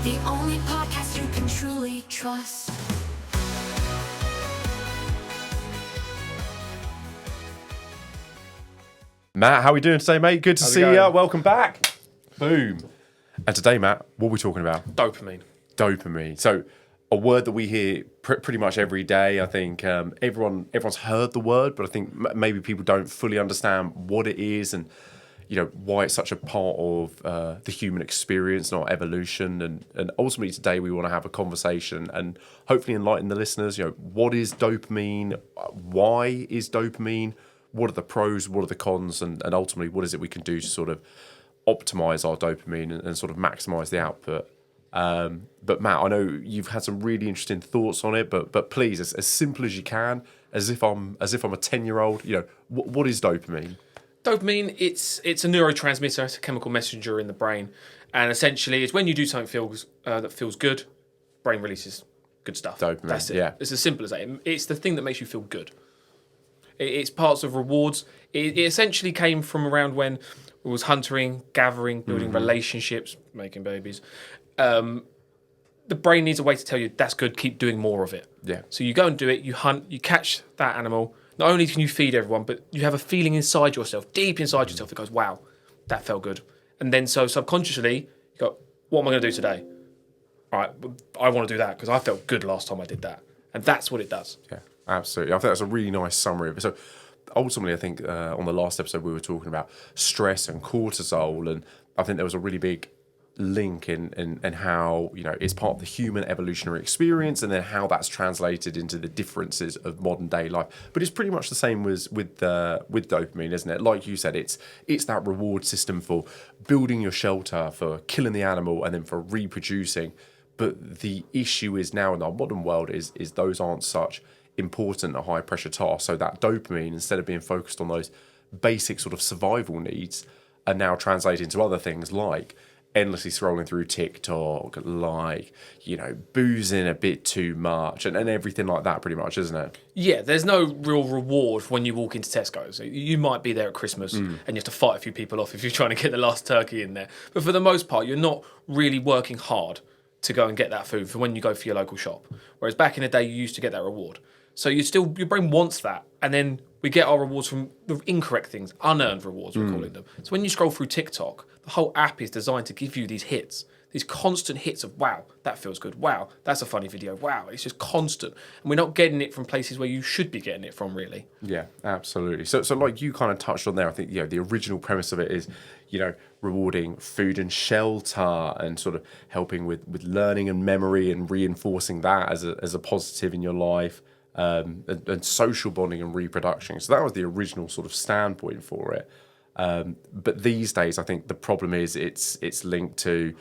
The only podcast you can truly trust. Matt, how are we doing today, mate? Good to How's it see you. going? Welcome back. Boom. And today, Matt, what are we talking about? Dopamine. Dopamine. So, a word that we hear pretty much every day. I think everyone's heard the word, but I think maybe people don't fully understand what it is and why it's such a part of the human experience and our evolution. And ultimately, today we want to have a conversation and hopefully enlighten the listeners. What is dopamine? Why is dopamine? What are the pros? What are the cons? And ultimately, what is it we can do to sort of optimize our dopamine and sort of maximize the output? But Matt, I know you've had some really interesting thoughts on it, but please, as simple as you can, as if I'm a 10-year-old, what is dopamine? Dopamine, it's a neurotransmitter, it's a chemical messenger in the brain. And essentially, it's when you do something that feels good, brain releases good stuff. Dopamine, That's it. yeah. It's as simple as that. It's the thing that makes you feel good. It's parts of rewards. It essentially came from around when it was hunting, gathering, building relationships, making babies. The brain needs a way to tell you that's good, keep doing more of it. Yeah. So you go and do it, you hunt, you catch that animal. Not only can you feed everyone, but you have a feeling inside yourself, deep inside yourself, that goes, wow, that felt good. And then so subconsciously, you go, what am I going to do today? All right, I want to do that because I felt good last time I did that. And that's what it does. Yeah, absolutely. I think that's a really nice summary of it. So ultimately, I think on the last episode, we were talking about stress and cortisol. And I think there was a really big link in how it's part of the human evolutionary experience, and then how that's translated into the differences of modern day life. But it's pretty much the same with dopamine, isn't it? Like you said, it's that reward system for building your shelter, for killing the animal, and then for reproducing. But the issue is now in our modern world is those aren't such important or high pressure tasks. So that dopamine, instead of being focused on those basic sort of survival needs, are now translated into other things like endlessly scrolling through TikTok, like, boozing a bit too much and everything like that, pretty much, isn't it? Yeah, there's no real reward when you walk into Tesco's. You might be there at Christmas and you have to fight a few people off if you're trying to get the last turkey in there. But for the most part, you're not really working hard to go and get that food for when you go for your local shop. Whereas back in the day, you used to get that reward. So your brain wants that. And then we get our rewards from the incorrect things, unearned rewards, we're calling them. So when you scroll through TikTok, the whole app is designed to give you these hits, these constant hits of, wow, that feels good. Wow, that's a funny video. Wow, it's just constant. And we're not getting it from places where you should be getting it from, really. Yeah, absolutely. So like you kind of touched on there, I think, the original premise of it is, rewarding food and shelter and sort of helping with learning and memory and reinforcing that as a positive in your life. And social bonding and reproduction. So that was the original sort of standpoint for it. But these days, I think the problem is it's linked to,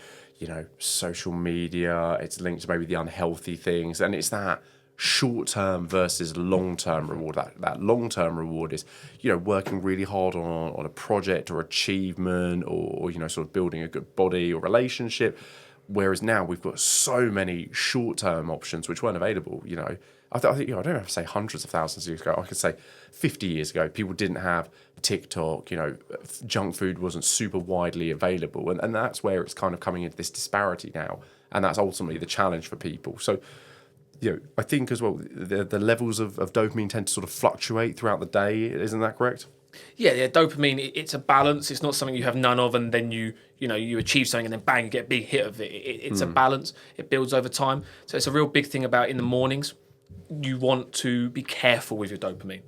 social media. It's linked to maybe the unhealthy things, and it's that short-term versus long-term reward. That long-term reward is, working really hard on a project or achievement, or sort of building a good body or relationship. Whereas now we've got so many short-term options which weren't available. I think I don't have to say hundreds of thousands of years ago. I could say 50 years ago, people didn't have TikTok. Junk food wasn't super widely available, and that's where it's kind of coming into this disparity now, and that's ultimately the challenge for people. So, I think as well the levels of dopamine tend to sort of fluctuate throughout the day. Isn't that correct? Yeah, dopamine, it's a balance. It's not something you have none of and then you achieve something and then bang, you get a big hit of it. It's a balance. It builds over time. So it's a real big thing about in the mornings. You want to be careful with your dopamine.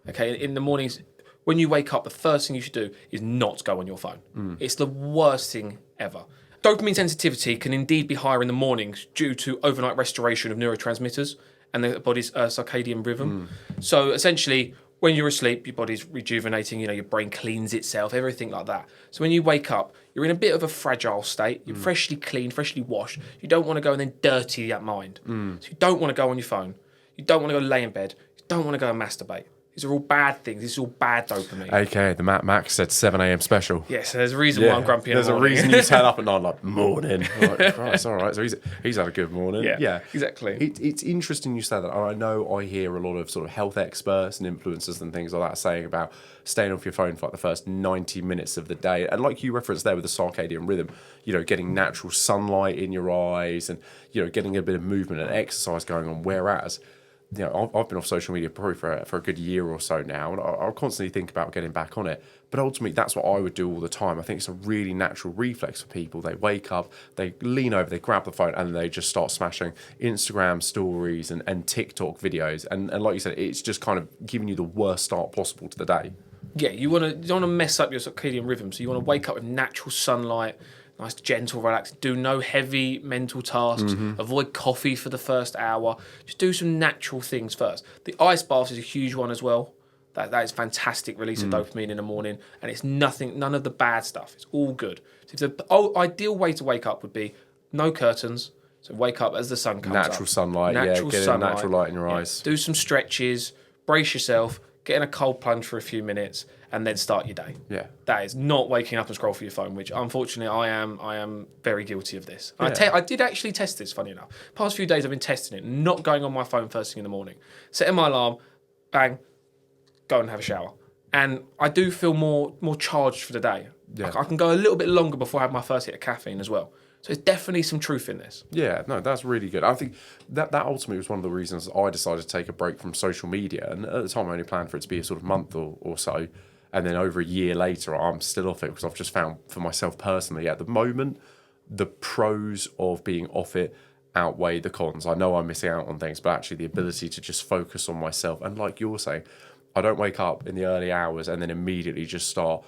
Okay, in the mornings, when you wake up, the first thing you should do is not go on your phone. It's the worst thing ever. Dopamine sensitivity can indeed be higher in the mornings due to overnight restoration of neurotransmitters and the body's circadian rhythm. So essentially, when you're asleep, your body's rejuvenating, your brain cleans itself, everything like that. So when you wake up, you're in a bit of a fragile state. You're freshly cleaned, freshly washed. You don't want to go and then dirty that mind. So you don't want to go on your phone. You don't want to go lay in bed. You don't want to go and masturbate. These are all bad things. This is all bad dopamine. AKA the Max said 7 a.m. special. Yes, there's a reason why I'm grumpy in the There's a morning. reason you turn up at night like, morning. I'm like, Christ, all right. So he's had a good morning. Yeah, exactly. It's interesting you say that. I know I hear a lot of sort of health experts and influencers and things like that saying about staying off your phone for like the first 90 minutes of the day. And like you referenced there with the circadian rhythm, getting natural sunlight in your eyes and, getting a bit of movement and exercise going on. Whereas, I've been off social media probably for a good year or so now, and I'll constantly think about getting back on it. But ultimately, that's what I would do all the time. I think it's a really natural reflex for people. They wake up, they lean over, they grab the phone, and they just start smashing Instagram stories and TikTok videos. And like you said, it's just kind of giving you the worst start possible to the day. Yeah, you don't want to mess up your circadian rhythm. So you want to wake up with natural sunlight, nice, gentle, relaxed. Do no heavy mental tasks. Avoid coffee for the first hour. Just do some natural things first. The ice bath is a huge one as well. That is fantastic release of dopamine in the morning, and it's none of the bad stuff. It's all good. So the ideal way to wake up would be no curtains. So wake up as the sun comes up. Natural sunlight, Natural get sunlight. natural light in your eyes. Do some stretches, brace yourself, get in a cold plunge for a few minutes, and then start your day. Yeah. That is not waking up and scroll for your phone, which unfortunately I am very guilty of this. Yeah. I did actually test this, funny enough. Past few days I've been testing it, not going on my phone first thing in the morning. Setting my alarm, bang, go and have a shower. And I do feel more charged for the day. Yeah. I can go a little bit longer before I have my first hit of caffeine as well. So there's definitely some truth in this. Yeah, no, that's really good. I think that ultimately was one of the reasons I decided to take a break from social media. And at the time, I only planned for it to be a sort of month or so. And then over a year later, I'm still off it because I've just found for myself personally at the moment, the pros of being off it outweigh the cons. I know I'm missing out on things, but actually the ability to just focus on myself. And like you're saying, I don't wake up in the early hours and then immediately just start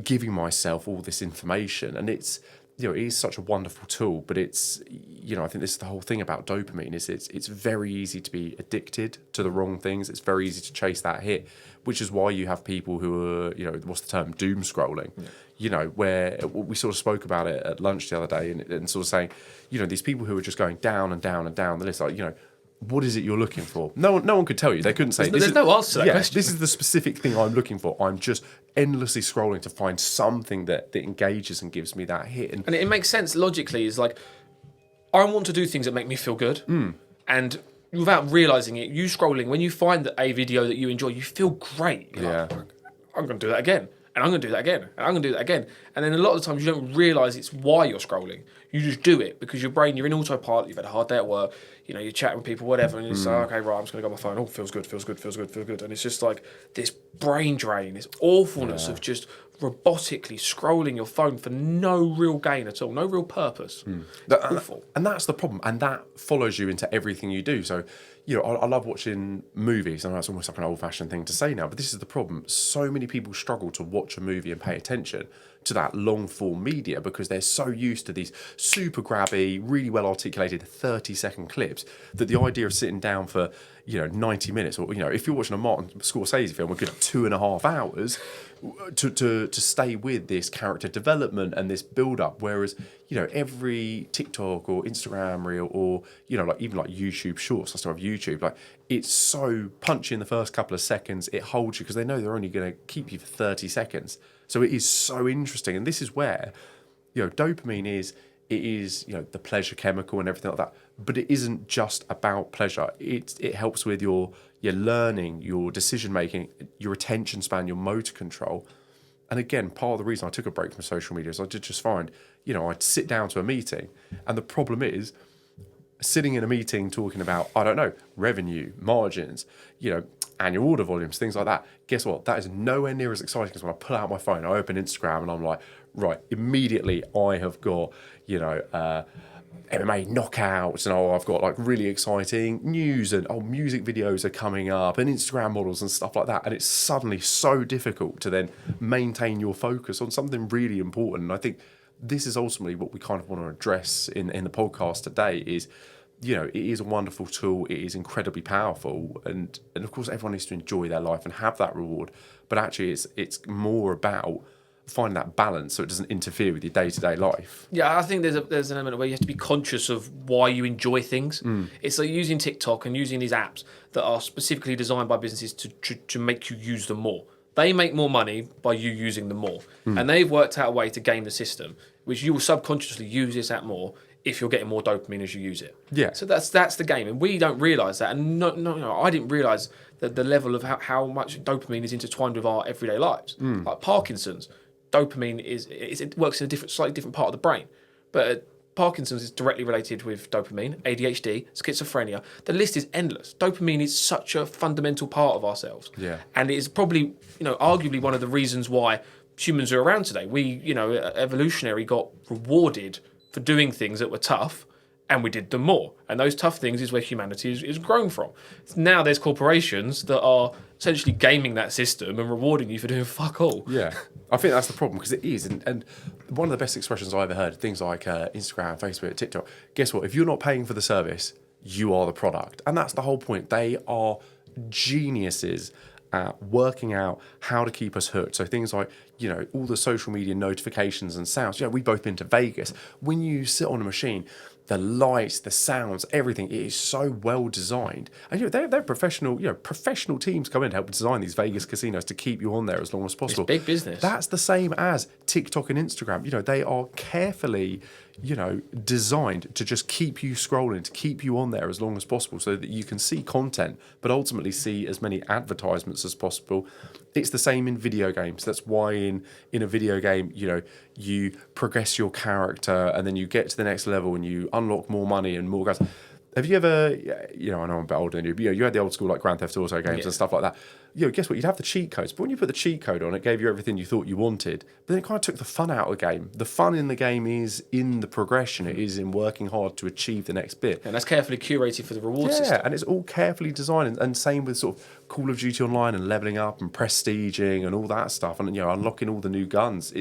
giving myself all this information. And it's, it is such a wonderful tool, but it's, I think this is the whole thing about dopamine is it's very easy to be addicted to the wrong things. It's very easy to chase that hit, which is why you have people who are, what's the term, doom scrolling, where we sort of spoke about it at lunch the other day and sort of saying, these people who are just going down and down and down the list, like, what is it you're looking for? No one could tell you. They couldn't say. There's no answer to that question. This is the specific thing I'm looking for. I'm just endlessly scrolling to find something that engages and gives me that hit. And it makes sense logically. Is like, I want to do things that make me feel good. And without realising it, you scrolling, when you find a video that you enjoy, you feel great. You're like, I'm going to do that again. And I'm going to do that again. And I'm going to do that again. And then a lot of the times you don't realise it's why you're scrolling. You just do it because your brain, you're in autopilot, you've had a hard day at work, you're chatting with people, whatever, and you say, okay, right, I'm just going to go on my phone. Oh, feels good. And it's just like this brain drain, this awfulness of just robotically scrolling your phone for no real gain at all, no real purpose. Awful. And that's the problem. And that follows you into everything you do. So, I love watching movies. I know it's almost like an old-fashioned thing to say now, but this is the problem. So many people struggle to watch a movie and pay attention to that long-form media because they're so used to these super grabby, really well-articulated 30-second clips that the idea of sitting down for, 90 minutes or, if you're watching a Martin Scorsese film, a good 2.5 hours to stay with this character development and this build-up, whereas, every TikTok or Instagram reel or, even like YouTube Shorts, I still have YouTube, like it's so punchy in the first couple of seconds, it holds you because they know they're only going to keep you for 30 seconds. So it is so interesting. And this is where, dopamine is the pleasure chemical and everything like that. But it isn't just about pleasure. It helps with your learning, your decision making, your attention span, your motor control. And again, part of the reason I took a break from social media is I did just find, I'd sit down to a meeting, and the problem is sitting in a meeting talking about, I don't know, revenue, margins, annual order volumes, things like that. Guess what? That is nowhere near as exciting as when I pull out my phone, I open Instagram, and I'm like, right, immediately I have got, MMA knockouts, and I've got like really exciting news, and music videos are coming up, and Instagram models and stuff like that. And it's suddenly so difficult to then maintain your focus on something really important. And I think this is ultimately what we kind of want to address in the podcast today is, it is a wonderful tool. It is incredibly powerful. And of course, everyone needs to enjoy their life and have that reward. But actually, it's more about find that balance so it doesn't interfere with your day-to-day life. Yeah, I think there's an element where you have to be conscious of why you enjoy things. It's like using TikTok and using these apps that are specifically designed by businesses to make you use them more. They make more money by you using them more. And they've worked out a way to game the system, which you will subconsciously use this app more if you're getting more dopamine as you use it. Yeah. So that's the game. And we don't realise that. And no, I didn't realise that the level of how much dopamine is intertwined with our everyday lives. Like Parkinson's, dopamine it works in a slightly different part of the brain. But Parkinson's is directly related with dopamine, ADHD, schizophrenia. The list is endless. Dopamine is such a fundamental part of ourselves. Yeah. And it is probably, arguably one of the reasons why humans are around today. We, evolutionary got rewarded for doing things that were tough, and we did them more. And those tough things is where humanity is grown from. Now there's corporations that are essentially gaming that system and rewarding you for doing fuck all. Yeah, I think that's the problem, because it is. And one of the best expressions I ever heard, things like Instagram, Facebook, TikTok, guess what? If you're not paying for the service, you are the product. And that's the whole point. They are geniuses at working out how to keep us hooked. So things like, all the social media notifications and sounds. We've both been to Vegas. When you sit on a machine, the lights, the sounds, everything, it is so well designed. And they're professional teams come in to help design these Vegas casinos to keep you on there as long as possible. It's big business. That's the same as TikTok and Instagram. They are carefully, designed to just keep you scrolling, to keep you on there as long as possible so that you can see content, but ultimately see as many advertisements as possible. It's the same in video games. That's why in a video game, you progress your character and then you get to the next level and you unlock more money and more guns. Have you ever, I know I'm a bit older than you, but you had the old school like Grand Theft Auto games and stuff like that. Guess what? You'd have the cheat codes, but when you put the cheat code on, it gave you everything you thought you wanted. But then it kind of took the fun out of the game. The fun in the game is in the progression. It is in working hard to achieve the next bit. And that's carefully curated for the reward system. Yeah, and it's all carefully designed. And same with sort of Call of Duty Online and leveling up and prestiging and all that stuff. And, unlocking all the new guns.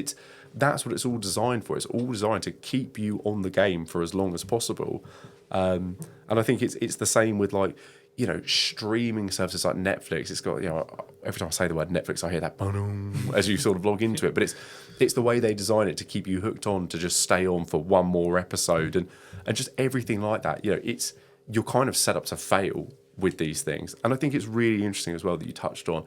That's what it's all designed for. It's all designed to keep you on the game for as long as possible. And I think it's the same with streaming services like Netflix. It's got, every time I say the word Netflix, I hear that boom as you sort of log into it. But it's the way they design it to keep you hooked on, to just stay on for one more episode and just everything like that. You're kind of set up to fail with these things. And I think it's really interesting as well that you touched on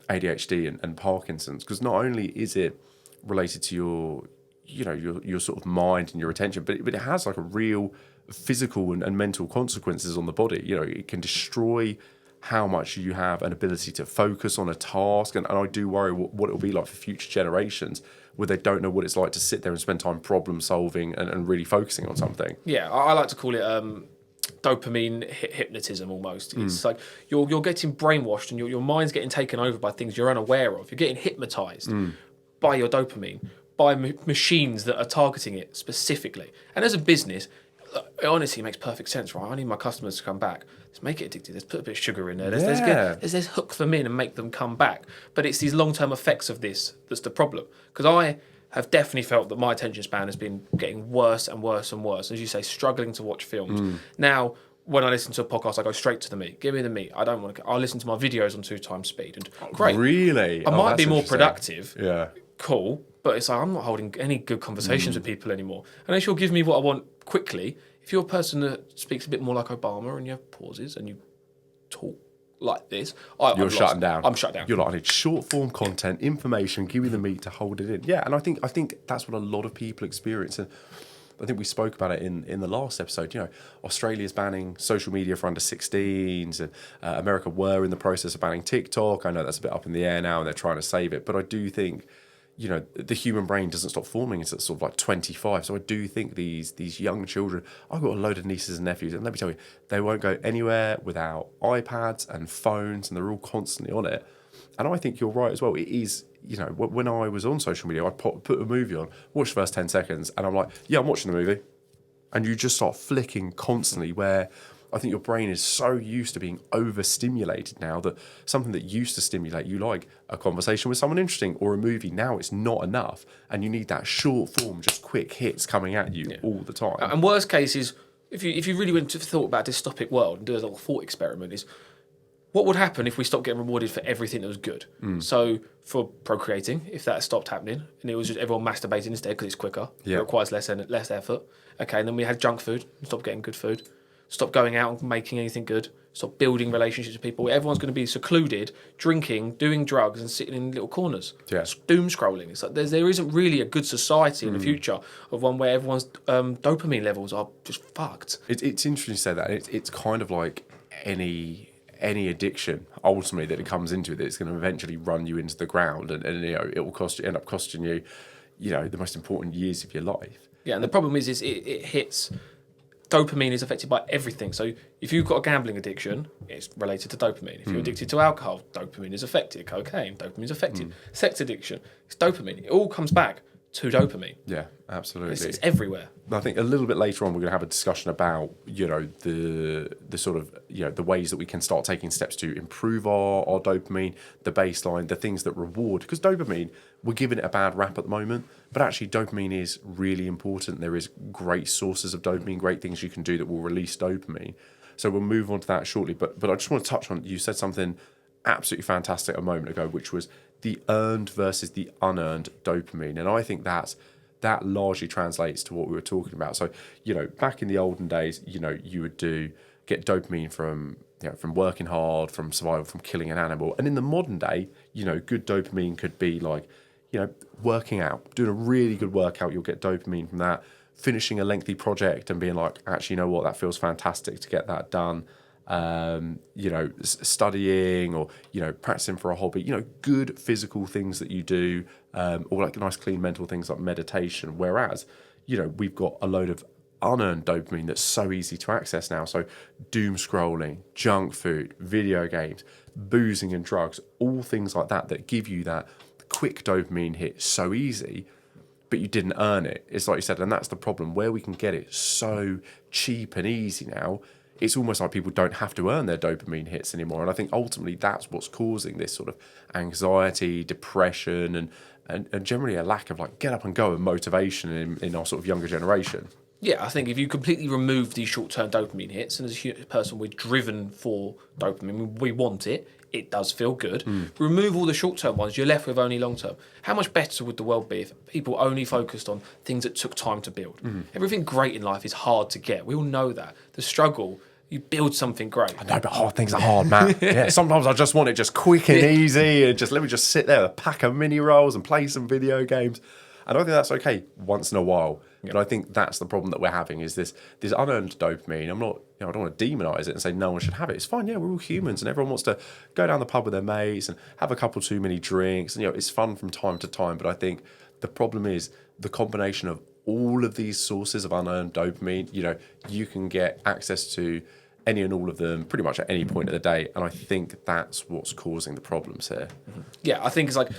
ADHD and Parkinson's, because not only is it related to your sort of mind and your attention, but it has like a real physical and mental consequences on the body. It can destroy how much you have an ability to focus on a task, and I do worry what it'll be like for future generations where they don't know what it's like to sit there and spend time problem solving and really focusing on something. Yeah, I like to call it dopamine hypnotism almost. It's like you're getting brainwashed and your mind's getting taken over by things you're unaware of. You're getting hypnotized by your dopamine, by machines that are targeting it specifically. And as a business, it honestly makes perfect sense, right? I need my customers to come back. Let's make it addictive. Let's put a bit of sugar in there. Let's hook them in and make them come back. But it's these long-term effects of this that's the problem. Because I have definitely felt that my attention span has been getting worse and worse and worse. As you say, struggling to watch films. Now, when I listen to a podcast, I go straight to the meat. Give me the meat. I don't want to. I'll listen to my videos on 2x speed. And great. Really? I might be more productive. Yeah. Cool. But it's like I'm not holding any good conversations with people anymore. Unless you'll give me what I want quickly. If you're a person that speaks a bit more like Obama and you have pauses and you talk like this, you're shutting down. I'm shut down. You're like, I need short form content, information, give me the meat to hold it in. Yeah, and I think that's what a lot of people experience. And I think we spoke about it in the last episode. Australia's banning social media for under 16s, and America were in the process of banning TikTok. I know that's a bit up in the air now, and they're trying to save it. But I do think, the human brain doesn't stop forming until sort of like 25. So I do think these young children, I've got a load of nieces and nephews, and let me tell you, they won't go anywhere without iPads and phones, and they're all constantly on it. And I think you're right as well. It is, when I was on social media, I'd put a movie on, watch the first 10 seconds, and I'm like, yeah, I'm watching the movie. And you just start flicking constantly, where I think your brain is so used to being overstimulated now that something that used to stimulate you, like a conversation with someone interesting or a movie, now it's not enough. And you need that short form, just quick hits coming at you all the time. And worst case is, if you really went to thought about a dystopic world and do a little thought experiment, is what would happen if we stopped getting rewarded for everything that was good? So for procreating, if that stopped happening and it was just everyone masturbating instead because it's quicker, it requires less effort. Okay, and then we had junk food, stop getting good food, stop going out and making anything good, stop building relationships with people. Everyone's going to be secluded, drinking, doing drugs, and sitting in little corners. Yeah. Doom scrolling. It's like there isn't really a good society in the future of one where everyone's dopamine levels are just fucked. It's interesting to say that. It's kind of like any addiction ultimately that it comes into it, it's going to eventually run you into the ground, and it will end up costing you, the most important years of your life. Yeah, and the problem is it hits. Dopamine is affected by everything. So if you've got a gambling addiction, it's related to dopamine. If you're addicted to alcohol, dopamine is affected. Cocaine, dopamine is affected. Sex addiction, it's dopamine. It all comes back to dopamine. Yeah, absolutely. It's everywhere. I think a little bit later on we're going to have a discussion about the sort of the ways that we can start taking steps to improve our dopamine, the baseline, the things that reward, because dopamine, we're giving it a bad rap at the moment, but actually dopamine is really important. There is great sources of dopamine, great things you can do that will release dopamine. So we'll move on to that shortly, but I just want to touch on, you said something absolutely fantastic a moment ago, which was the earned versus the unearned dopamine. And I think that largely translates to what we were talking about. So, back in the olden days, you would get dopamine from working hard, from survival, from killing an animal. And in the modern day, good dopamine could be like, working out, doing a really good workout, you'll get dopamine from that. Finishing a lengthy project and being like, actually, you know what, that feels fantastic to get that done. Studying or, practicing for a hobby, good physical things that you do, or like nice clean mental things like meditation. Whereas, we've got a load of unearned dopamine that's so easy to access now. So doom scrolling, junk food, video games, boozing and drugs, all things like that give you that quick dopamine hit so easy, but you didn't earn it. It's like you said, and that's the problem, where we can get it so cheap and easy now. It's almost like people don't have to earn their dopamine hits anymore. And I think ultimately that's what's causing this sort of anxiety, depression, and generally a lack of like get up and go and motivation in our sort of younger generation. Yeah, I think if you completely remove these short-term dopamine hits, and as a person, we're driven for dopamine, we want it, it does feel good. Remove all the short-term ones, you're left with only long-term. How much better would the world be if people only focused on things that took time to build? Everything great in life is hard to get. We all know that. The struggle, you build something great. I know, but hard things are hard, man. Yeah, sometimes I just want it just quick and easy, and just let me just sit there with a pack of mini rolls and play some video games. And I think that's okay once in a while. And I think that's the problem that we're having is this unearned dopamine. I'm not, I don't want to demonize it and say no one should have it. It's fine. Yeah, we're all humans, and everyone wants to go down the pub with their mates and have a couple too many drinks. And it's fun from time to time. But I think the problem is the combination of all of these sources of unearned dopamine. You can get access to any and all of them pretty much at any point of the day. And I think that's what's causing the problems here. Yeah, I think it's like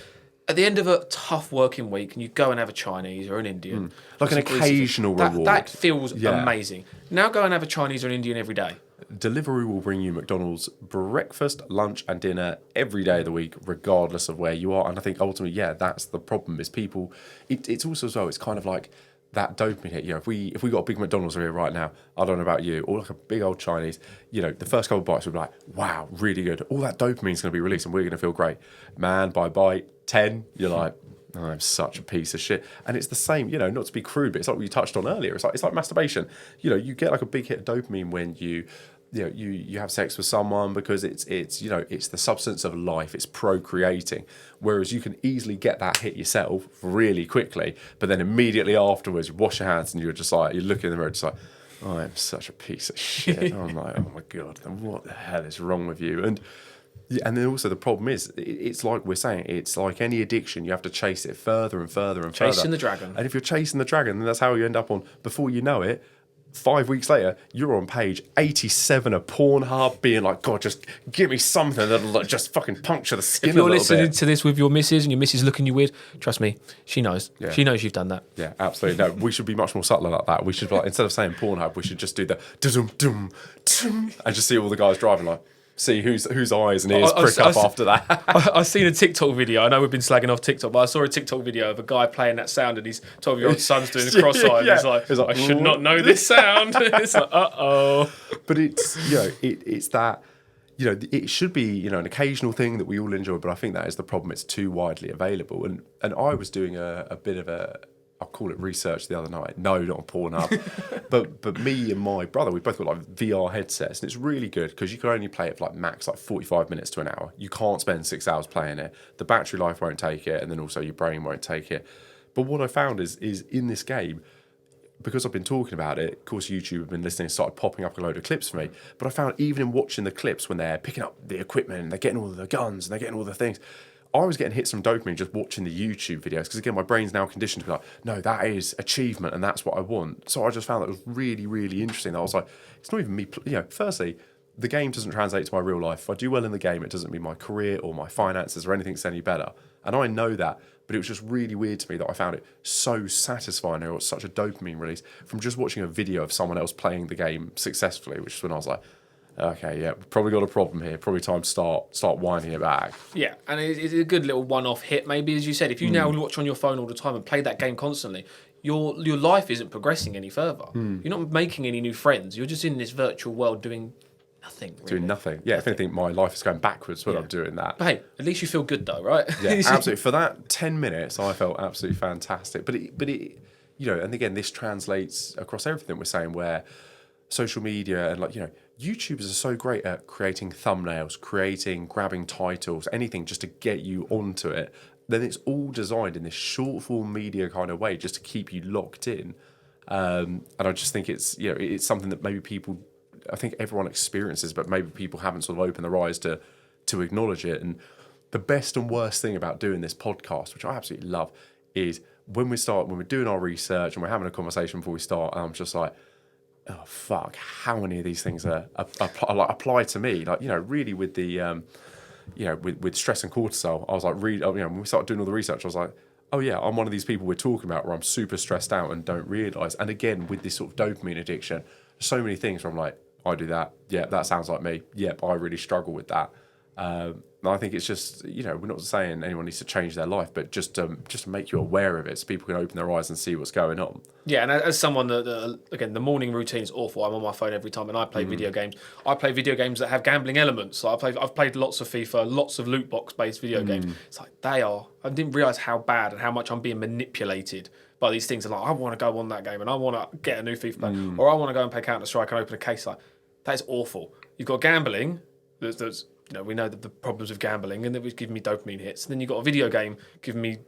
at the end of a tough working week and you go and have a Chinese or an Indian. Like an occasional reward. That feels amazing. Now go and have a Chinese or an Indian every day. Deliveroo will bring you McDonald's breakfast, lunch and dinner every day of the week, regardless of where you are. And I think ultimately, that's the problem is people, it's also as well, it's kind of like that dopamine hit. If we got a big McDonald's here right now, I don't know about you, or like a big old Chinese, the first couple of bites would be like, wow, really good. All that dopamine's going to be released and we're going to feel great. Man, by bite 10, you're like, oh, I'm such a piece of shit. And it's the same, not to be crude, but it's like what you touched on earlier. It's like masturbation. You get like a big hit of dopamine when you have sex with someone because it's the substance of life, it's procreating. Whereas you can easily get that hit yourself really quickly, but then immediately afterwards you wash your hands and you're just like, you look in the mirror just like, oh, I'm such a piece of shit. I'm like, oh my God, what the hell is wrong with you? And then also the problem is, it's like we're saying, it's like any addiction, you have to chase it further and further and further. Chasing the dragon. And if you're chasing the dragon, then that's how you end up on, before you know it, 5 weeks later, you're on page 87 of Pornhub being like, God, just give me something that'll just fucking puncture the skin a little bit. If you're listening to this with your missus and your missus looking you weird, trust me, she knows. Yeah. She knows you've done that. Yeah, absolutely. No, we should be much more subtle like that. We should, like, instead of saying Pornhub, we should just do the dum-dum, and just see all the guys driving like, see whose eyes and ears prick up after that. I've seen a TikTok video. I know we've been slagging off TikTok, but I saw a TikTok video of a guy playing that sound and his 12-year-old son's doing a cross-eye. Yeah. And he's like, I should not know this sound. It's like, uh-oh. But it's, it's that, it should be, an occasional thing that we all enjoy, but I think that is the problem. It's too widely available. And I was doing a bit of I'll call it research the other night. No, not on Pornhub. but me and my brother, we both got like VR headsets, and it's really good because you can only play it for like max like 45 minutes to an hour. You can't spend 6 hours playing it. The battery life won't take it, and then also your brain won't take it. But what I found is in this game, because I've been talking about it, of course, YouTube have been listening, started popping up a load of clips for me. But I found even in watching the clips when they're picking up the equipment and they're getting all the guns and they're getting all the things, I was getting hits from dopamine just watching the YouTube videos. Because again, my brain's now conditioned to be like, no, that is achievement and that's what I want. So I just found that was really, really interesting. I was like, it's not even me. Firstly, the game doesn't translate to my real life. If I do well in the game, it doesn't mean my career or my finances or anything's any better. And I know that. But it was just really weird to me that I found it so satisfying. It was such a dopamine release from just watching a video of someone else playing the game successfully, which is when I was like, okay, yeah, probably got a problem here. Probably time to start winding it back. Yeah, and it's a good little one-off hit, maybe, as you said. If you now watch on your phone all the time and play that game constantly, your life isn't progressing any further. You're not making any new friends. You're just in this virtual world doing nothing. Really. Doing nothing. Yeah, if anything, my life is going backwards when I'm doing that. But hey, at least you feel good though, right? Yeah, absolutely. For that 10 minutes, I felt absolutely fantastic. But it, and again, this translates across everything we're saying, where social media and YouTubers are so great at creating thumbnails, grabbing titles, anything just to get you onto it. Then it's all designed in this short form media kind of way just to keep you locked in. And I just think it's something that maybe I think everyone experiences, but maybe people haven't sort of opened their eyes to acknowledge it. And the best and worst thing about doing this podcast, which I absolutely love, is when we're doing our research and we're having a conversation before we start, and I'm just like, oh fuck, how many of these things apply to me? Really with the with stress and cortisol, I was like, when we started doing all the research, I was like, oh yeah, I'm one of these people we're talking about where I'm super stressed out and don't realise. And again, with this sort of dopamine addiction, so many things where I'm like, I do that. Yeah, that sounds like me. Yep, I really struggle with that. And I think it's just, we're not saying anyone needs to change their life, but just to make you aware of it so people can open their eyes and see what's going on. Yeah, and as someone that, again, the morning routine is awful. I'm on my phone every time and I play video games. I play video games that have gambling elements. So I've played lots of FIFA, lots of loot box based video games. It's like I didn't realise how bad and how much I'm being manipulated by these things. And I want to go on that game and I want to get a new FIFA player, or I want to go and play Counter-Strike and open a case. That is awful. You've got gambling that's we know that the problems with gambling, and that was giving me dopamine hits. And then you've got a video game giving me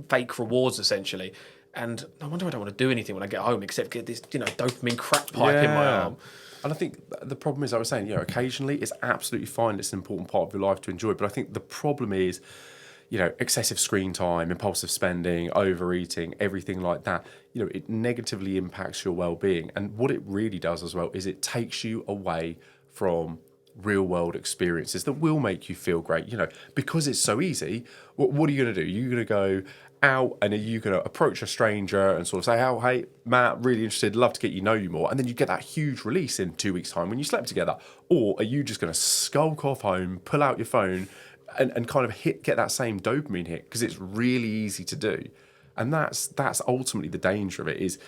fake rewards, essentially. And no wonder I don't want to do anything when I get home except get this, dopamine crack pipe in my arm. And I think the problem is, I was saying, occasionally it's absolutely fine. It's an important part of your life to enjoy. But I think the problem is, excessive screen time, impulsive spending, overeating, everything like that. It negatively impacts your well-being. And what it really does as well is it takes you away from real world experiences that will make you feel great, because it's so easy. What are you going to do? You're going to go out and are you going to approach a stranger and sort of say, oh, hey, Matt, really interested, love to get you know you more. And then you get that huge release in 2 weeks' time when you slept together. Or are you just going to skulk off home, pull out your phone and kind of get that same dopamine hit? Because it's really easy to do. And that's ultimately the danger of it is,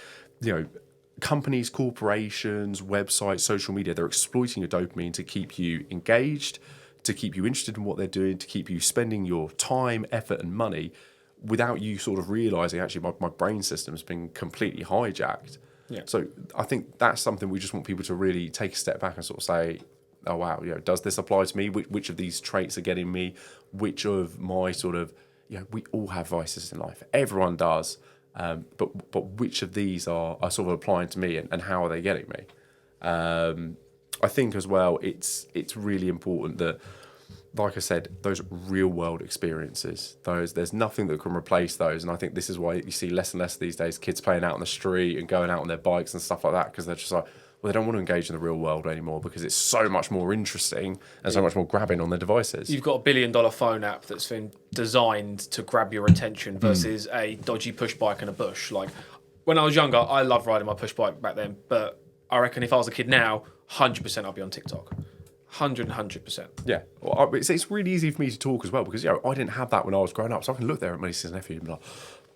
companies, corporations, websites, social media, they're exploiting your dopamine to keep you engaged, to keep you interested in what they're doing, to keep you spending your time, effort and money without you sort of realising, actually, my brain system's been completely hijacked. Yeah. So I think that's something we just want people to really take a step back and sort of say, oh, wow, does this apply to me? Which of these traits are getting me? Which of my sort of, we all have vices in life. Everyone does. But which of these are sort of applying to me and how are they getting me? I think as well, it's really important that, like I said, those real world experiences, there's nothing that can replace those. And I think this is why you see less and less these days, kids playing out on the street and going out on their bikes and stuff like that, because they're just like, well, they don't want to engage in the real world anymore because it's so much more interesting and so much more grabbing on their devices. You've got a $1 billion phone app that's been designed to grab your attention versus a dodgy push bike in a bush. Like, when I was younger, I loved riding my push bike back then, but I reckon if I was a kid now, 100% I'll be on TikTok. 100%. Yeah. Well, it's really easy for me to talk as well because, I didn't have that when I was growing up. So I can look there at my nieces and nephews and be like,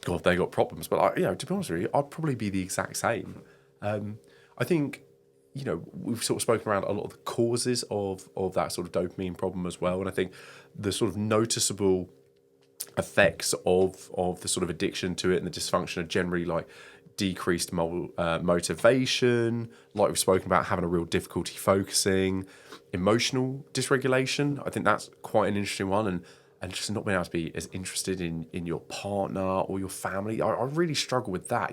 God, they got problems. But, to be honest with you, I'd probably be the exact same. I think we've sort of spoken around a lot of the causes of that sort of dopamine problem as well. And I think the sort of noticeable effects of the sort of addiction to it and the dysfunction are generally like decreased motivation, like we've spoken about, having a real difficulty focusing, emotional dysregulation. I think that's quite an interesting one, and just not being able to be as interested in your partner or your family. I really struggle with that.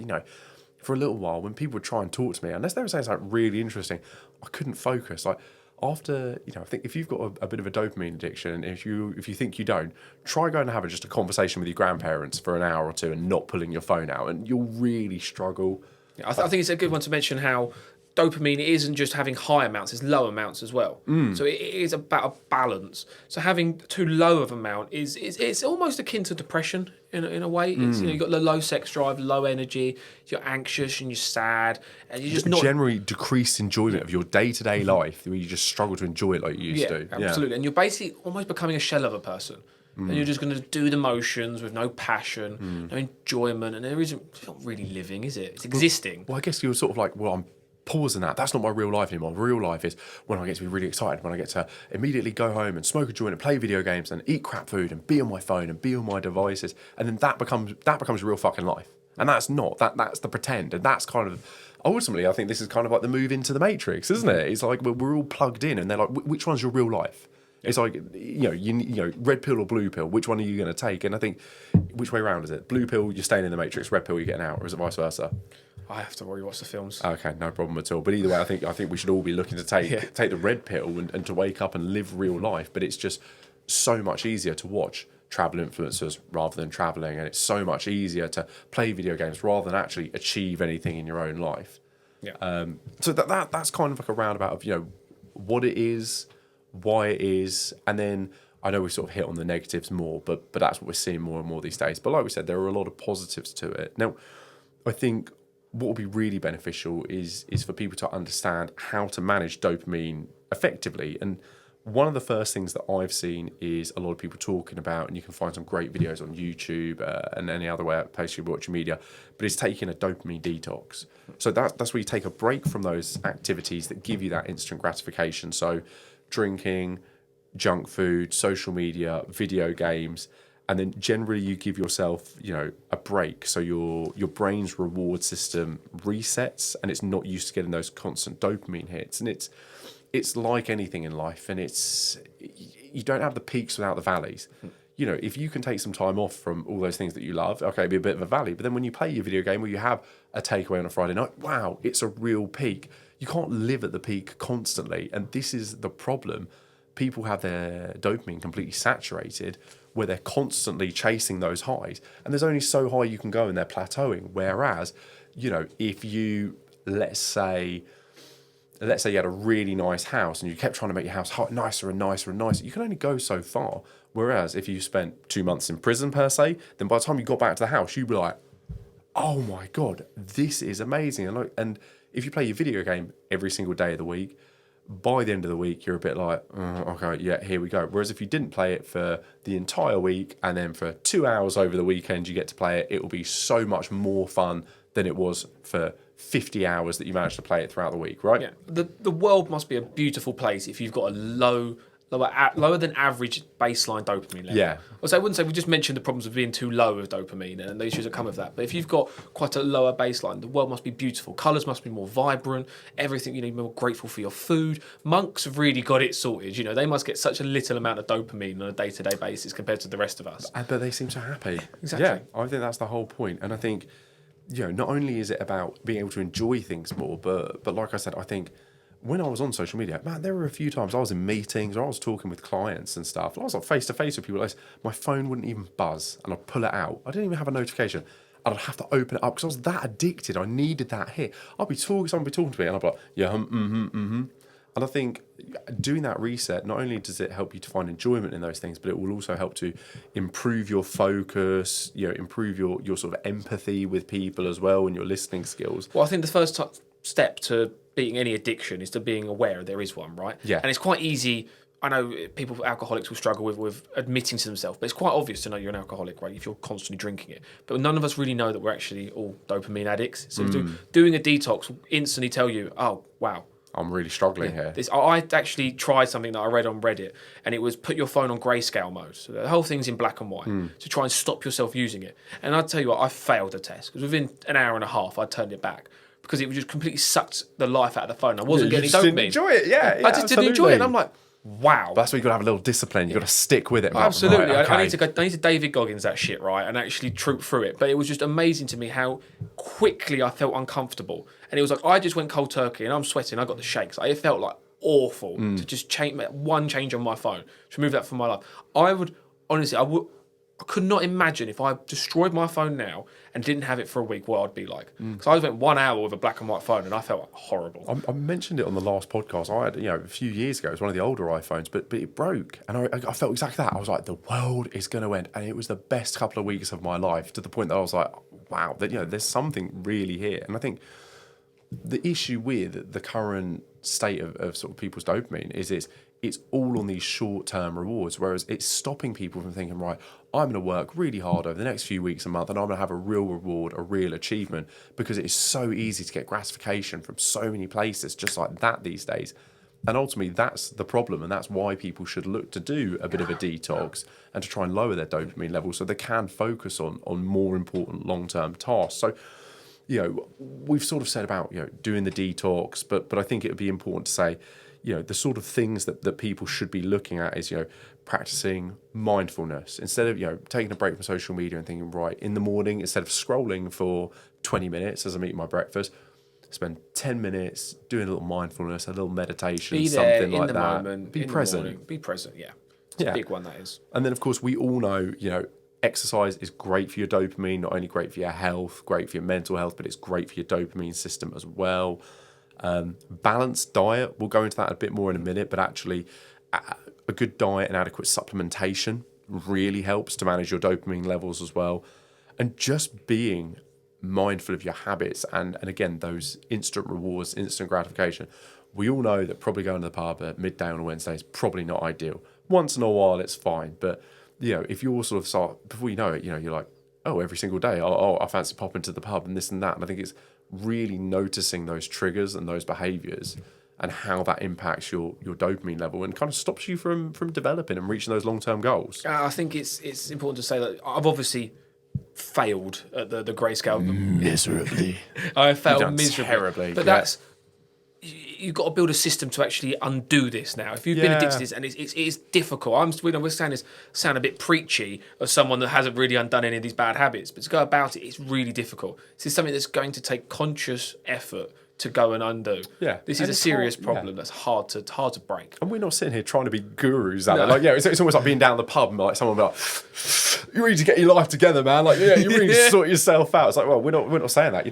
For a little while, when people would try and talk to me, unless they were saying something really interesting, I couldn't focus. Like after, I think if you've got a bit of a dopamine addiction, if you think you don't, try going to have just a conversation with your grandparents for an hour or two and not pulling your phone out, and you'll really struggle. Yeah, I think it's a good one to mention how dopamine isn't just having high amounts, it's low amounts as well. So it is about a balance. So having too low of amount it's almost akin to depression in a way. It's, you've got the low sex drive, low energy, you're anxious and you're sad, and you're just not generally decreased enjoyment of your day-to-day life, where you just struggle to enjoy it like you used to. Absolutely. And you're basically almost becoming a shell of a person. And you're just going to do the motions with no passion, no enjoyment, and it's not really living, is it? It's existing. Well, I guess you're sort of like, I'm pausing that. That's not my real life anymore. Real life is when I get to be really excited, when I get to immediately go home and smoke a joint and play video games and eat crap food and be on my phone and be on my devices, and then that becomes real fucking life. And that's the pretend, and that's kind of ultimately, I think this is kind of like the move into the Matrix, isn't it? It's like we're all plugged in, and they're like, which one's your real life? It's like, red pill or blue pill, which one are you going to take? And I think, which way around is it? Blue pill, you're staying in the Matrix, red pill, you're getting out, or is it vice versa? I have to rewatch the films. Okay, no problem at all. But either way, I think we should all be looking to take the red pill and to wake up and live real life. But it's just so much easier to watch travel influencers rather than traveling, and it's so much easier to play video games rather than actually achieve anything in your own life. Yeah. So that's kind of like a roundabout of what it is, why it is, and then I know we sort of hit on the negatives more, but that's what we're seeing more and more these days. But like we said, there are a lot of positives to it. Now, I think what will be really beneficial is for people to understand how to manage dopamine effectively. And one of the first things that I've seen is a lot of people talking about, and you can find some great videos on YouTube and any other place you watch media, but it's taking a dopamine detox. So that's where you take a break from those activities that give you that instant gratification. So drinking, junk food, social media, video games, and then generally you give yourself, a break. So your brain's reward system resets, and it's not used to getting those constant dopamine hits. And it's like anything in life, and you don't have the peaks without the valleys. If you can take some time off from all those things that you love, okay, it'll be a bit of a valley. But then when you play your video game, where you have a takeaway on a Friday night, wow, it's a real peak. You can't live at the peak constantly, and this is the problem. People have their dopamine completely saturated, where they're constantly chasing those highs, and there's only so high you can go, and they're plateauing. Whereas, if you let's say you had a really nice house and you kept trying to make your house nicer and nicer and nicer, you can only go so far. Whereas if you spent 2 months in prison per se, then by the time you got back to the house, you'd be like, oh my God, this is amazing. And if you play your video game every single day of the week, by the end of the week, you're a bit like, okay, yeah, here we go. Whereas if you didn't play it for the entire week, and then for 2 hours over the weekend, you get to play it, it will be so much more fun than it was for 50 hours that you managed to play it throughout the week, right? Yeah. The world must be a beautiful place if you've got a lower than average baseline dopamine level. Yeah. I wouldn't say we just mentioned the problems of being too low with dopamine and the issues that come with that. But if you've got quite a lower baseline, the world must be beautiful. Colours must be more vibrant. Everything, more grateful for your food. Monks have really got it sorted. They must get such a little amount of dopamine on a day-to-day basis compared to the rest of us. But they seem so happy. Exactly. Yeah, I think that's the whole point. And I think, not only is it about being able to enjoy things more, but like I said, I think when I was on social media, man, there were a few times I was in meetings or I was talking with clients and stuff. And I was like face to face with people. My phone wouldn't even buzz, and I'd pull it out. I didn't even have a notification, and I'd have to open it up because I was that addicted. I needed that hit. Someone would be talking to me, and I'd be like, yeah, And I think doing that reset, not only does it help you to find enjoyment in those things, but it will also help to improve your focus, improve your sort of empathy with people as well, and your listening skills. Well, I think the first step to beating any addiction is to being aware there is one, right? Yeah. And it's quite easy. I know alcoholics will struggle with admitting to themselves, but it's quite obvious to know you're an alcoholic, right? If you're constantly drinking it. But none of us really know that we're actually all dopamine addicts. So doing a detox will instantly tell you, oh, wow, I'm really struggling here. I actually tried something that I read on Reddit, and it was put your phone on grayscale mode. So the whole thing's in black and white to try and stop yourself using it. And I'll tell you what, I failed the test because within an hour and a half, I turned it back because it just completely sucked the life out of the phone. I wasn't getting just dopamine. didn't enjoy it. Yeah, I just didn't enjoy it. And I'm like, wow. But that's where you got to have a little discipline. You got to stick with it. Absolutely. Right, okay. I need to David Goggins that shit, right, and actually troop through it. But it was just amazing to me how quickly I felt uncomfortable. And it was like I just went cold turkey and I'm sweating. I got the shakes. It felt like awful to just change one change on my phone to remove that from my life. I would honestly, I could not imagine if I destroyed my phone now and didn't have it for a week, what I'd be like. Because I went 1 hour with a black and white phone and I felt horrible. I mentioned it on the last podcast. I had, a few years ago, it was one of the older iPhones, but it broke. And I felt exactly that. I was like, the world is going to end. And it was the best couple of weeks of my life, to the point that I was like, wow, there's something really here. And I think the issue with the current state of sort of people's dopamine is it's all on these short-term rewards, whereas it's stopping people from thinking, right, I'm going to work really hard over the next few weeks and month, and I'm going to have a real reward, a real achievement, because it is so easy to get gratification from so many places just like that these days. And ultimately, that's the problem, and that's why people should look to do a bit of a detox and to try and lower their dopamine levels so they can focus on more important long-term tasks. So, we've sort of said about, doing the detox, but I think it would be important to say, the sort of things that people should be looking at is, practicing mindfulness. Instead of, taking a break from social media and thinking, right, in the morning, instead of scrolling for 20 minutes as I'm eating my breakfast, spend 10 minutes doing a little mindfulness, a little meditation, Be there something in like the that. moment. Be present. The morning. Be present, yeah. It's a big one, that is. And then, of course, we all know, exercise is great for your dopamine, not only great for your health, great for your mental health, but it's great for your dopamine system as well. Balanced diet, we'll go into that a bit more in a minute, but actually a good diet and adequate supplementation really helps to manage your dopamine levels as well. And just being mindful of your habits and again, those instant rewards, instant gratification. We all know that probably going to the pub at midday on a Wednesday is probably not ideal. Once in a while, it's fine. But, if you're sort of start, before you know it, you're like, oh, every single day, I fancy popping to the pub and this and that. And I think it's really noticing those triggers and those behaviours and how that impacts your dopamine level and kind of stops you from developing and reaching those long-term goals. I think it's important to say that I've obviously failed at the grayscale. Miserably. I failed miserably. Terribly. But that's... You've got to build a system to actually undo this now. If you've been addicted to this, and it's difficult. We're saying this sound a bit preachy of someone that hasn't really undone any of these bad habits, but to go about it, it's really difficult. This is something that's going to take conscious effort to go and undo. Yeah. This is a serious problem that's hard to break. And we're not sitting here trying to be gurus at it. Like, it's almost like being down the pub and like someone be like, you need to get your life together, man. Like, you really need to sort yourself out. It's like, well, we're not saying that.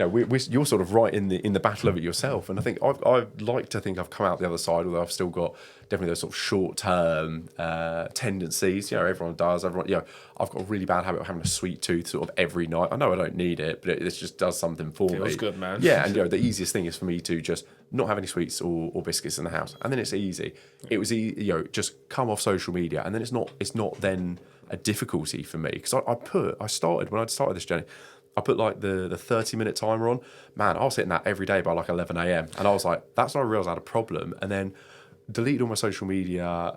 You're sort of right in the battle of it yourself. And I think I like to think I've come out the other side, although I've still got definitely those sort of short-term tendencies. Everyone does. I've got a really bad habit of having a sweet tooth sort of every night. I know I don't need it, but it just does something for me. Feels good, man. Yeah, and the easiest thing is for me to just not have any sweets or biscuits in the house, and then it's easy. It was just come off social media, and then it's not then a difficulty for me because when I started this journey, I put like the 30-minute timer on. Man, I was hitting that every day by like 11 a.m. and I was like, that's when I realised I had a problem, and then deleted all my social media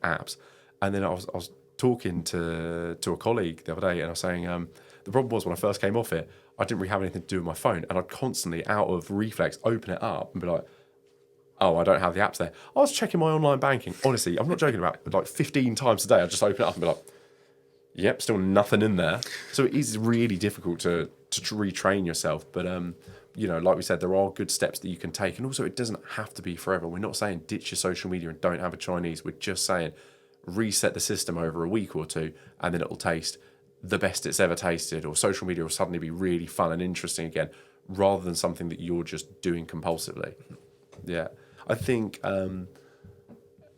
apps, and then I was talking to a colleague the other day, and I was saying the problem was when I first came off it, I didn't really have anything to do with my phone, and I'd constantly, out of reflex, open it up and be like, oh, I don't have the apps there. I was checking my online banking. Honestly, I'm not joking about like 15 times a day. I'd just open it up and be like, yep, still nothing in there. So it is really difficult to retrain yourself. But, like we said, there are good steps that you can take. And also, it doesn't have to be forever. We're not saying ditch your social media and don't have a Chinese. We're just saying reset the system over a week or two, and then it'll taste the best it's ever tasted, or social media will suddenly be really fun and interesting again, rather than something that you're just doing compulsively. Yeah. I think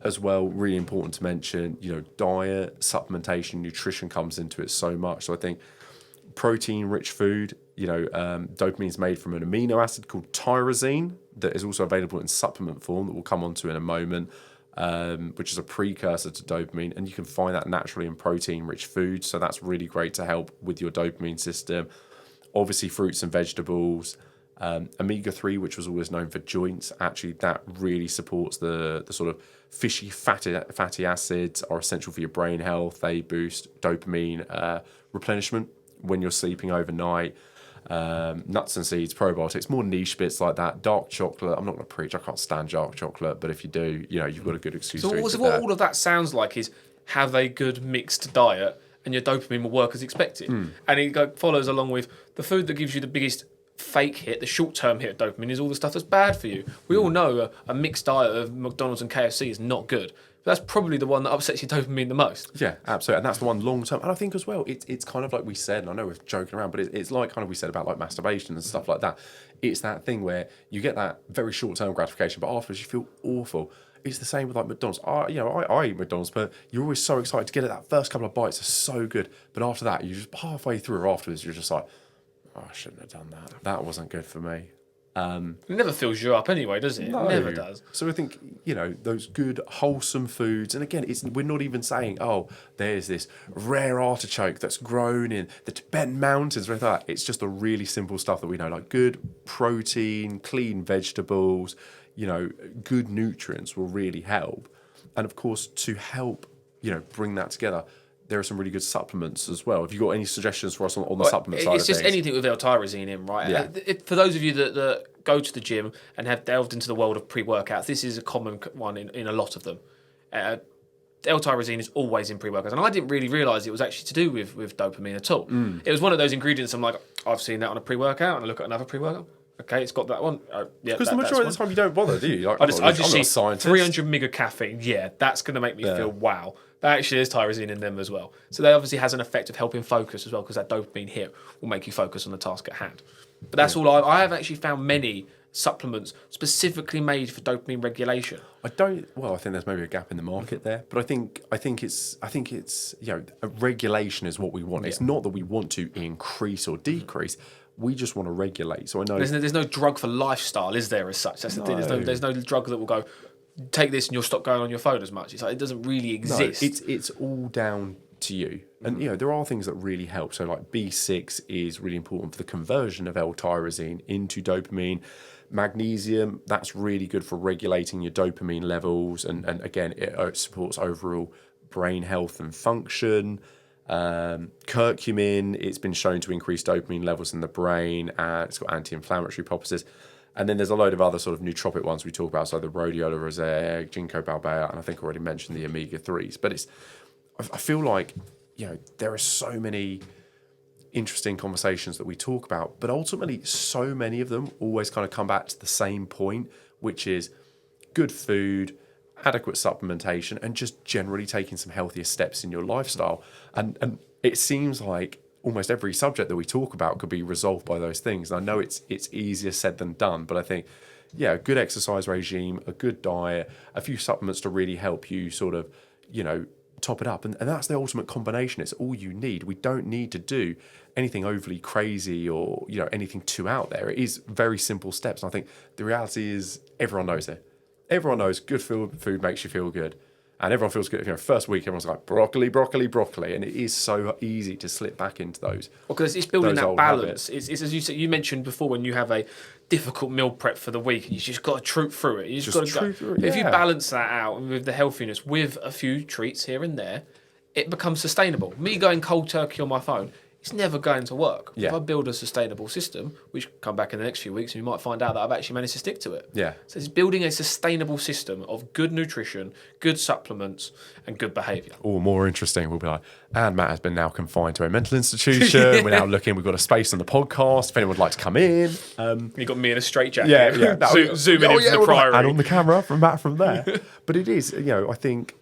as well, really important to mention, diet, supplementation, nutrition comes into it so much. So I think protein-rich food, dopamine is made from an amino acid called tyrosine that is also available in supplement form that we'll come on to in a moment, which is a precursor to dopamine. And you can find that naturally in protein-rich foods. So that's really great to help with your dopamine system. Obviously, fruits and vegetables, Omega-3, which was always known for joints, actually that really supports the sort of fishy fatty acids are essential for your brain health. They boost dopamine replenishment when you're sleeping overnight. Nuts and seeds, probiotics, more niche bits like that. Dark chocolate, I'm not going to preach, I can't stand dark chocolate, but if you do, you've got a good excuse to eat it. What all of that sounds like is have a good mixed diet and your dopamine will work as expected. And it follows along with the food that gives you the biggest fake hit, the short-term hit of dopamine is all the stuff that's bad for you. We all know a mixed diet of McDonald's and KFC is not good. But that's probably the one that upsets your dopamine the most. Yeah, absolutely. And that's the one long term. And I think as well, it's kind of like we said, and I know we're joking around, but it's like kind of we said about like masturbation and stuff like that. It's that thing where you get that very short term gratification, but afterwards you feel awful. It's the same with like McDonald's. I eat McDonald's, but you're always so excited to get it. That first couple of bites are so good. But after that, you just halfway through or afterwards, you're just like, oh, I shouldn't have done that. That wasn't good for me. It never fills you up anyway, does it? No. It never does. So I think, those good, wholesome foods, and again, we're not even saying, oh, there's this rare artichoke that's grown in the Tibetan mountains or anything like that. It's just the really simple stuff that we know, like good protein, clean vegetables, good nutrients will really help. And of course, to help, bring that together, there are some really good supplements as well. Have you got any suggestions for us on the supplement side of things? It's just anything with L-tyrosine in, right? Yeah. For those of you that go to the gym and have delved into the world of pre-workouts, this is a common one in a lot of them. L-tyrosine is always in pre-workouts. And I didn't really realise it was actually to do with dopamine at all. It was one of those ingredients I'm like, I've seen that on a pre-workout, and I look at another pre-workout. Okay, it's got that one. Because the majority of the time you don't bother, do you? Like, I just see scientist. 300 mg of caffeine. Yeah, that's going to make me feel wow. That actually is tyrosine in them as well. So that obviously has an effect of helping focus as well, because that dopamine hit will make you focus on the task at hand. But that's all I have actually found many supplements specifically made for dopamine regulation. I think there's maybe a gap in the market there, but I think it's a regulation is what we want. It's not that we want to increase or decrease. We just want to regulate. So I know there's no drug for lifestyle, is there, as such? That's the thing. There's no drug that will go, take this and you'll stop going on your phone as much. It's like it doesn't really exist. No, it's all down to you. And there are things that really help. So like B6 is really important for the conversion of L-tyrosine into dopamine. Magnesium, that's really good for regulating your dopamine levels, and again it supports overall brain health and function. Curcumin, it's been shown to increase dopamine levels in the brain, and it's got anti-inflammatory properties. And then there's a load of other sort of nootropic ones we talk about, so the rhodiola rosea, ginkgo biloba, and I think I already mentioned the omega-3s. But I feel like, there are so many interesting conversations that we talk about, but ultimately so many of them always kind of come back to the same point, which is good food, adequate supplementation, and just generally taking some healthier steps in your lifestyle. And it seems like almost every subject that we talk about could be resolved by those things. And I know it's easier said than done, but I think, a good exercise regime, a good diet, a few supplements to really help you sort of, top it up. And that's the ultimate combination. It's all you need. We don't need to do anything overly crazy or, anything too out there. It is very simple steps. And I think the reality is everyone knows it. Everyone knows good food makes you feel good. And everyone feels good. First week, everyone's like, broccoli. And it is so easy to slip back into those. Well, because it's building that balance. It's as you said, you mentioned before, when you have a difficult meal prep for the week and you just got to troop through it. You just got to go through it. If you balance that out with the healthiness, with a few treats here and there, it becomes sustainable. Me going cold turkey on my phone, it's never going to work. Yeah. If I build a sustainable system, which come back in the next few weeks, and you might find out that I've actually managed to stick to it. Yeah. So it's building a sustainable system of good nutrition, good supplements, and good behaviour. Or more interesting, we'll be like, and Matt has been now confined to a mental institution. We're now looking, we've got a space on the podcast if anyone would like to come in. You got me in a straitjacket. Yeah. Zooming in from the Priory. And on the camera from Matt from there. But it is, I think,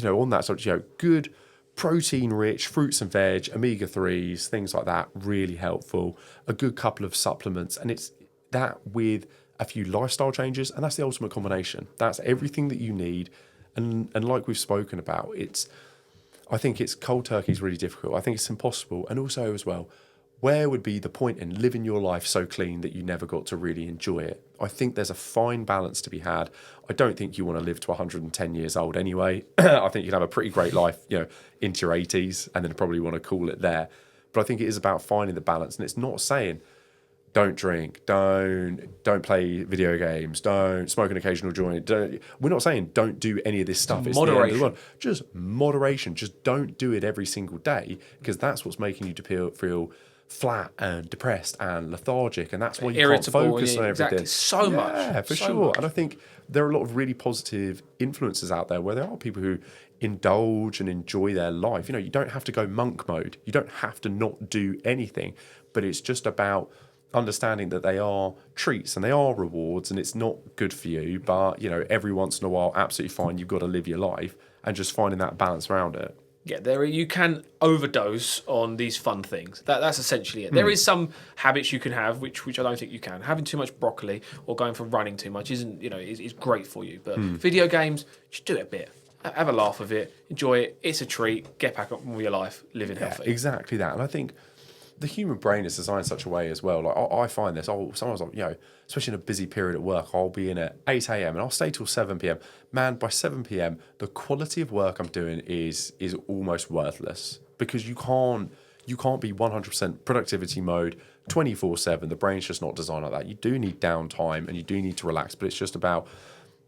on that sort of, good protein-rich fruits and veg, omega-3s, things like that, really helpful. A good couple of supplements, and it's that with a few lifestyle changes, and that's the ultimate combination. That's everything that you need. And like we've spoken about, I think it's cold turkey is really difficult. I think it's impossible. And also as well, where would be the point in living your life so clean that you never got to really enjoy it? I think there's a fine balance to be had. I don't think you want to live to 110 years old anyway. I think you can have a pretty great life, into your 80s, and then probably want to call it there. But I think it is about finding the balance. And it's not saying don't drink, don't play video games, don't smoke an occasional joint. We're not saying don't do any of this stuff. It's the end of the world. Just moderation. Just don't do it every single day, because that's what's making you feel flat and depressed and lethargic, and that's why you can't focus on everything. So much. Yeah, for sure. And I think there are a lot of really positive influences out there where there are people who indulge and enjoy their life. You don't have to go monk mode. You don't have to not do anything, but it's just about understanding that they are treats and they are rewards, and it's not good for you, but every once in a while, absolutely fine. You've got to live your life, and just finding that balance around it. Yeah, you can overdose on these fun things. That's essentially it. There is some habits you can have, which I don't think you can. Having too much broccoli or going for running too much isn't, is great for you. But video games, just do it a bit. Have a laugh of it. Enjoy it. It's a treat. Get back on with your life. Living healthy. Exactly that. And I think the human brain is designed in such a way as well. Like I find this, sometimes, especially in a busy period at work, I'll be in at 8 a.m. and I'll stay till 7 p.m. Man, by 7 p.m, the quality of work I'm doing is almost worthless, because you can't be 100% productivity mode 24/7. The brain's just not designed like that. You do need downtime and you do need to relax, but it's just about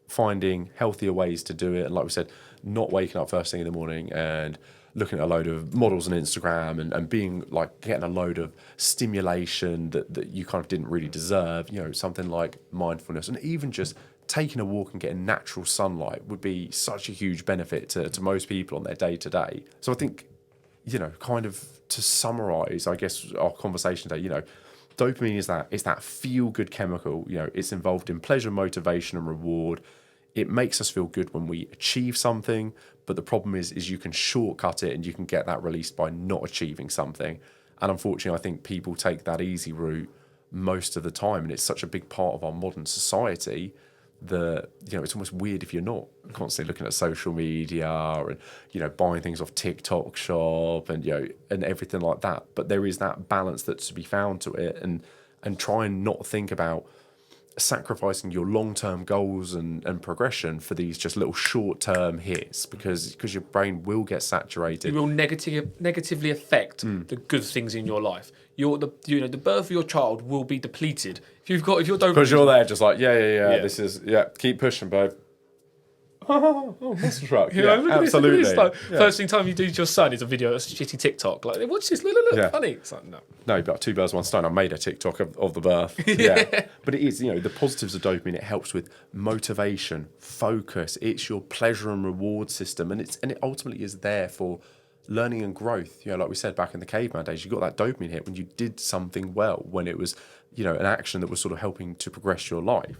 finding healthier ways to do it. And like we said, not waking up first thing in the morning and looking at a load of models on Instagram and being like getting a load of stimulation that you kind of didn't really deserve. Something like mindfulness, and even just taking a walk and getting natural sunlight would be such a huge benefit to most people on their day to day. So I think, kind of to summarize, I guess, our conversation today, dopamine is that feel good chemical. It's involved in pleasure, motivation, and reward. It makes us feel good when we achieve something, but the problem is you can shortcut it and you can get that released by not achieving something. And unfortunately, I think people take that easy route most of the time, and it's such a big part of our modern society that it's almost weird if you're not constantly looking at social media and buying things off TikTok shop and and everything like that. But there is that balance that's to be found to it, and try and not think about sacrificing your long-term goals and progression for these just little short-term hits, because your brain will get saturated. It will negatively affect the good things in your life. The birth of your child will be depleted if you're dopamine. Because you're there just like this is keep pushing, babe. Oh, muscle truck. Absolutely. First time you do to your son is a video of shitty TikTok. Like, watch this, look, funny. It's like, no, you've got two birds, one stone. I made a TikTok of the birth. But it is, the positives of dopamine. It helps with motivation, focus. It's your pleasure and reward system, and it ultimately is there for learning and growth. Like we said back in the caveman days, you got that dopamine hit when you did something well, when it was, an action that was sort of helping to progress your life.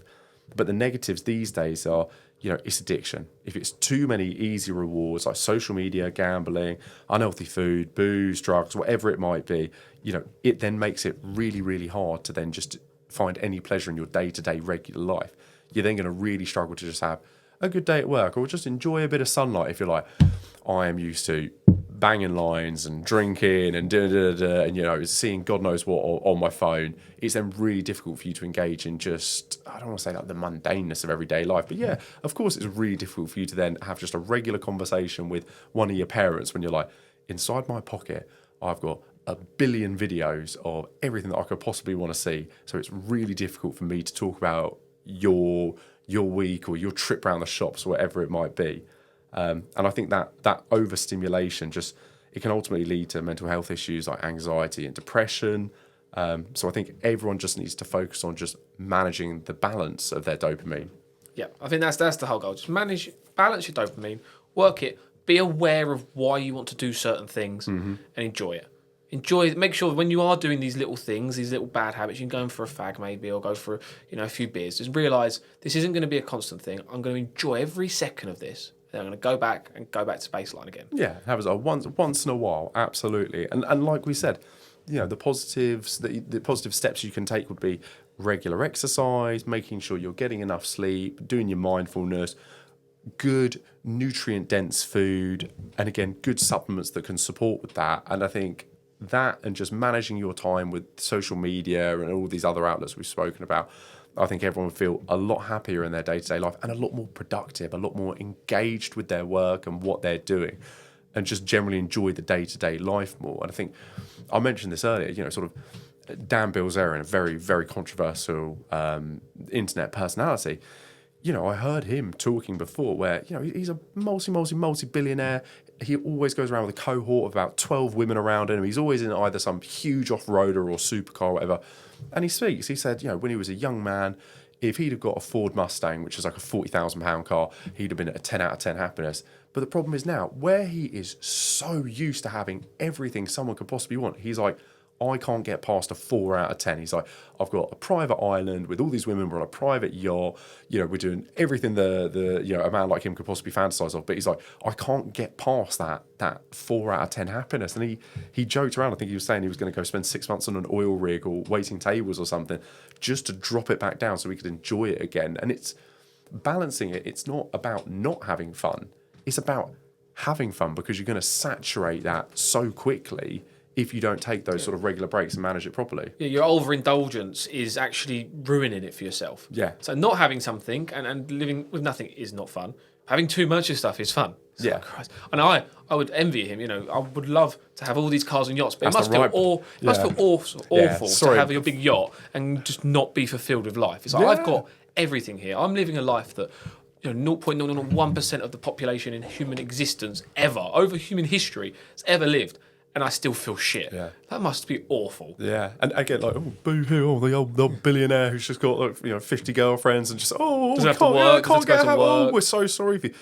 But the negatives these days are, it's addiction. If it's too many easy rewards like social media, gambling, unhealthy food, booze, drugs, whatever it might be, it then makes it really, really hard to then just find any pleasure in your day-to-day regular life. You're then going to really struggle to just have a good day at work, or just enjoy a bit of sunlight if you're like, I am used to banging lines and drinking and and seeing God knows what on my phone. It's then really difficult for you to engage in just, I don't want to say like the mundaneness of everyday life, but yeah, of course it's really difficult for you to then have just a regular conversation with one of your parents when you're like, inside my pocket I've got a billion videos of everything that I could possibly want to see, so it's really difficult for me to talk about your week or your trip around the shops or whatever it might be. And I think that overstimulation it can ultimately lead to mental health issues like anxiety and depression. So I think everyone just needs to focus on just managing the balance of their dopamine. Yeah, I think that's the whole goal. Just balance your dopamine, work it, be aware of why you want to do certain things, and enjoy it. Make sure when you are doing these little things, these little bad habits, you're going for a fag maybe, or go for a few beers. Just realise this isn't going to be a constant thing. I'm going to enjoy every second of this. Then I'm going to go back to baseline again. Yeah, have it once in a while, absolutely. And like we said, the positives, the positive steps you can take would be regular exercise, making sure you're getting enough sleep, doing your mindfulness, good nutrient-dense food, and again, good supplements that can support with that. And I think that, and just managing your time with social media and all these other outlets we've spoken about, I think everyone would feel a lot happier in their day-to-day life and a lot more productive, a lot more engaged with their work and what they're doing, and just generally enjoy the day-to-day life more. And I think I mentioned this earlier, sort of Dan Bilzerian, a very, very controversial internet personality, you know, I heard him talking before where, you know, he's a multi-billionaire. He always goes around with a cohort of about 12 women around him. He's always in either some huge off-roader or supercar or whatever. And he speaks. He said, you know, when he was a young man, if he'd have got a Ford Mustang, which is like a £40,000 car, he'd have been at a 10 out of 10 happiness. But the problem is now, where he is so used to having everything someone could possibly want, he's like, I can't get past a 4 out of 10. He's like, I've got a private island with all these women. We're on a private yacht. You know, we're doing everything the you know, a man like him could possibly fantasize of. But he's like, I can't get past that 4 out of 10 happiness. And he joked around. I think he was saying he was going to go spend 6 months on an oil rig or waiting tables or something just to drop it back down so he could enjoy it again. And it's balancing it. It's not about not having fun. It's about having fun, because you're going to saturate that so quickly if you don't take those sort of regular breaks and manage it properly. Yeah, your overindulgence is actually ruining it for yourself. Yeah. So not having something and living with nothing is not fun. Having too much of stuff is fun. It's Yeah. like, Christ. And I would envy him, you know. I would love to have all these cars and yachts, but That's it must feel awful Sorry. to have your big yacht and just not be fulfilled with life. It's like, I've Yeah. got everything here. I'm living a life that, you know, 0.001% of the population in human existence ever, over human history, has ever lived. And I still feel shit. Yeah. That must be awful. Yeah, and again, like, oh, boo-hoo, the old billionaire who's just got, like, you know, 50 girlfriends and just, Doesn't have to work, can't doesn't have to go to oh, work. we're so sorry for you.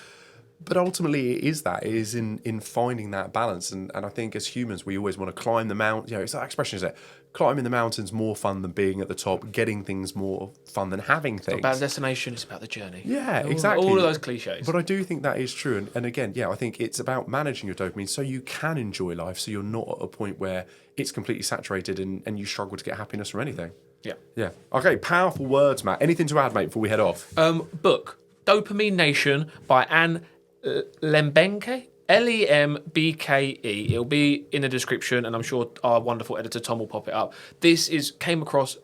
But ultimately, it is in finding that balance. And I think as humans, we always want to climb the mountain. You know, it's that expression, is it? Climbing the mountain's more fun than being at the top. Getting things more fun than having things. It's not about the destination, it's about the journey. Yeah, All- exactly. All of those cliches. But I do think that is true. And again, yeah, I think it's about managing your dopamine so you can enjoy life, so you're not at a point where it's completely saturated and you struggle to get happiness from anything. Yeah. Yeah. Okay, powerful words, Matt. Anything to add, mate, before we head off? Book Dopamine Nation by Anne Lembeke. Lembke. It'll be in the description, and I'm sure our wonderful editor Tom will pop it up. This came across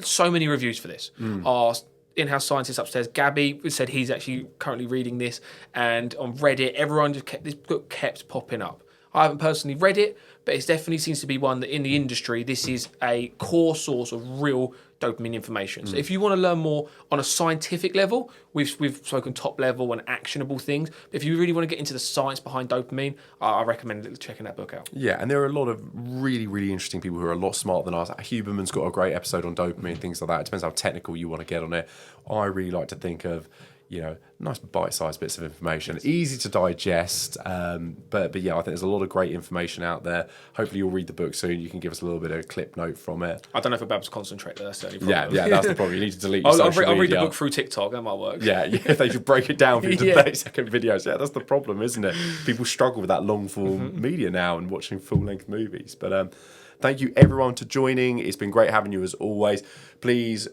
so many reviews for this. Our in-house scientist upstairs, Gabby, said he's actually currently reading this, and on Reddit, everyone just kept this book kept popping up. I haven't personally read it, but it definitely seems to be one that in the industry, this is a core source of real dopamine information. So if you want to learn more on a scientific level, we've spoken top level and actionable things. But if you really want to get into the science behind dopamine, I recommend checking that book out. Yeah, and there are a lot of really, really interesting people who are a lot smarter than us. Huberman's got a great episode on dopamine, things like that. It depends how technical you want to get on it. I really like to think of, you know, nice bite-sized bits of information, easy to digest. But yeah, I think there's a lot of great information out there. Hopefully you'll read the book soon. You can give us a little bit of a clip note from it. I don't know if I'll be able to concentrate, but that's the only problem. Yeah, that's the problem. You need to delete your I'll social read the media. book through TikTok. That might work. Yeah, if they should break it down into Yeah. 30-second videos. Yeah, that's the problem, isn't it? People struggle with that long-form media now and watching full-length movies. But thank you, everyone, for joining. It's been great having you as always. Please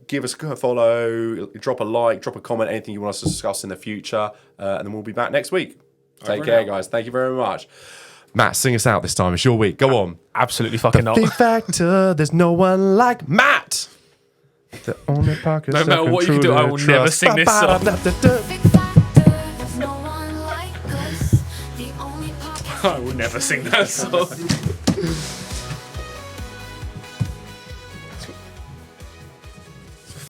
give us a follow, drop a like, drop a comment, anything you want us to discuss in the future, and then we'll be back next week. Take care, guys. Thank you very much. Matt, sing us out this time. It's your week. Go on. Absolutely fucking not. Big factor, there's no one like Matt. The only podcast No matter what you can do, I will never sing this song. Big factor, there's no one like us. The only podcast. I will never sing that song.